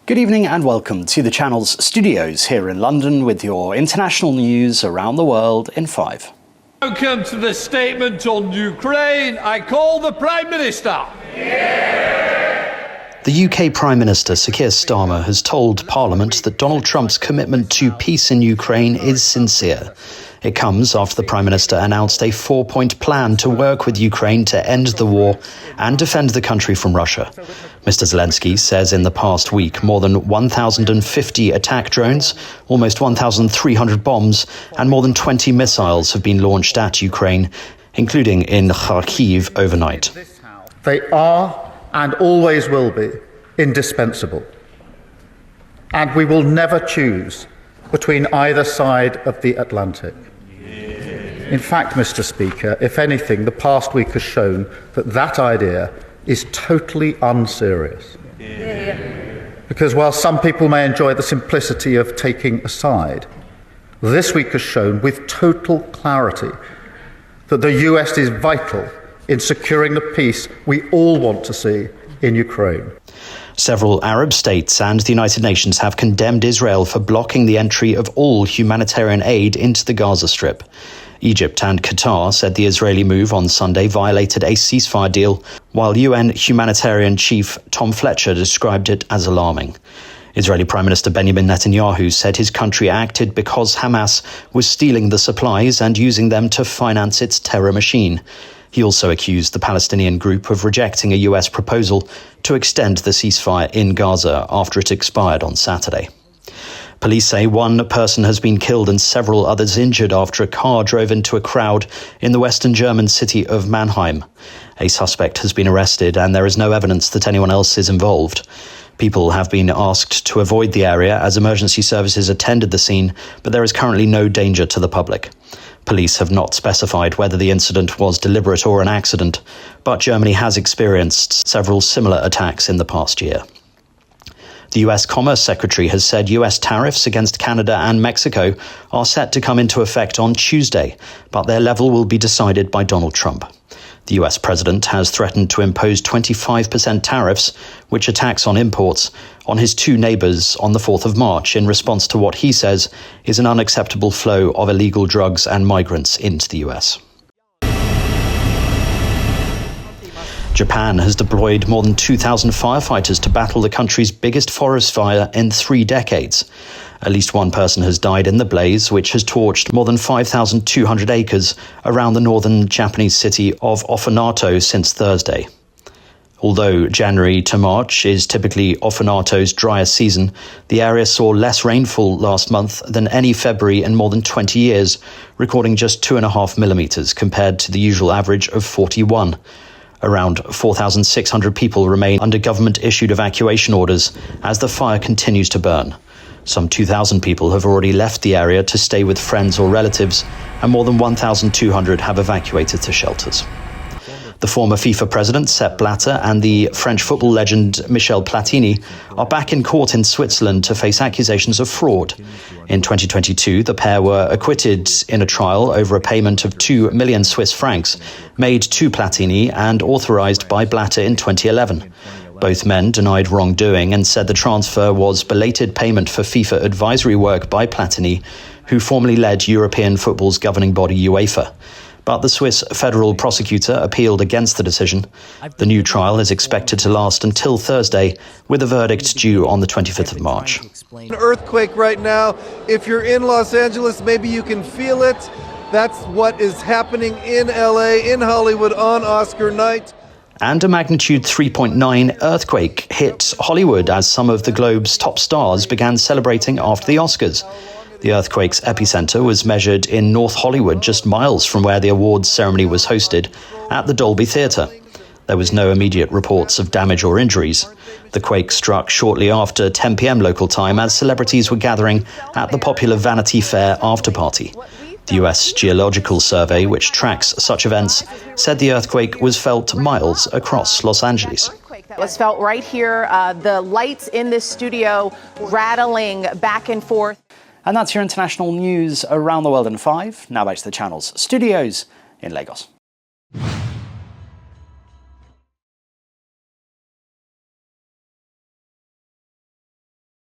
Good evening and welcome to the channel's studios here in London with your international news around the world in 5. Welcome to the statement on Ukraine. I call the Prime Minister. The UK Prime Minister Sir Keir Starmer has told Parliament that Donald Trump's commitment to peace in Ukraine is sincere. It comes after the Prime Minister announced a 4-point plan to work with Ukraine to end the war and defend the country from Russia. Mr. Zelensky says in the past week more than 1,050 attack drones, almost 1,300 bombs and more than 20 missiles have been launched at Ukraine, including in Kharkiv overnight. They are and always will be indispensable. And we will never choose between either side of the Atlantic. In fact, Mr. Speaker, if anything, the past week has shown that that idea is totally unserious. Because while some people may enjoy the simplicity of taking a side, this week has shown with total clarity that the US is vital in securing the peace we all want to see in Ukraine. Several Arab states and the United Nations have condemned Israel for blocking the entry of all humanitarian aid into the Gaza Strip. Egypt and Qatar said the Israeli move on Sunday violated a ceasefire deal, while UN humanitarian chief Tom Fletcher described it as alarming. Israeli Prime Minister Benjamin Netanyahu said his country acted because Hamas was stealing the supplies and using them to finance its terror machine. He also accused the Palestinian group of rejecting a US proposal to extend the ceasefire in Gaza after it expired on Saturday. Police say one person has been killed and several others injured after a car drove into a crowd in the western German city of Mannheim. A suspect has been arrested and there is no evidence that anyone else is involved. People have been asked to avoid the area as emergency services attended the scene, but there is currently no danger to the public. Police have not specified whether the incident was deliberate or an accident, but Germany has experienced several similar attacks in the past year. The US Commerce Secretary has said US tariffs against Canada and Mexico are set to come into effect on Tuesday, but their level will be decided by Donald Trump. The US president has threatened to impose 25% tariffs, which are tax on imports, on his two neighbours on the 4th of March in response to what he says is an unacceptable flow of illegal drugs and migrants into the US. Japan has deployed more than 2,000 firefighters to battle the country's biggest forest fire in 3 decades. At least one person has died in the blaze, which has torched more than 5,200 acres around the northern Japanese city of Ofinato since Thursday. Although January to March is typically Ofinato's driest season, the area saw less rainfall last month than any February in more than 20 years, recording just 2.5 millimetres compared to the usual average of 41. Around 4,600 people remain under government-issued evacuation orders as the fire continues to burn. Some 2,000 people have already left the area to stay with friends or relatives, and more than 1,200 have evacuated to shelters. The former FIFA president Sepp Blatter and the French football legend Michel Platini are back in court in Switzerland to face accusations of fraud. In 2022, the pair were acquitted in a trial over a payment of 2 million Swiss francs made to Platini and authorized by Blatter in 2011. Both men denied wrongdoing and said the transfer was belated payment for FIFA advisory work by Platini, who formerly led European football's governing body UEFA. But the Swiss federal prosecutor appealed against the decision. The new trial is expected to last until Thursday, with a verdict due on the 25th of March. An earthquake right now. If you're in Los Angeles, maybe you can feel it. That's what is happening in LA, in Hollywood on Oscar night. And a magnitude 3.9 earthquake hit Hollywood as some of the globe's top stars began celebrating after the Oscars. The earthquake's epicenter was measured in North Hollywood, just miles from where the awards ceremony was hosted, at the Dolby Theatre. There was no immediate reports of damage or injuries. The quake struck shortly after 10 p.m. local time as celebrities were gathering at the popular Vanity Fair after-party. The US Geological Survey, which tracks such events, said the earthquake was felt miles across Los Angeles. It was felt right here, the lights in this studio rattling back and forth. And that's your international news around the world in 5. Now back to the channel's studios in Lagos.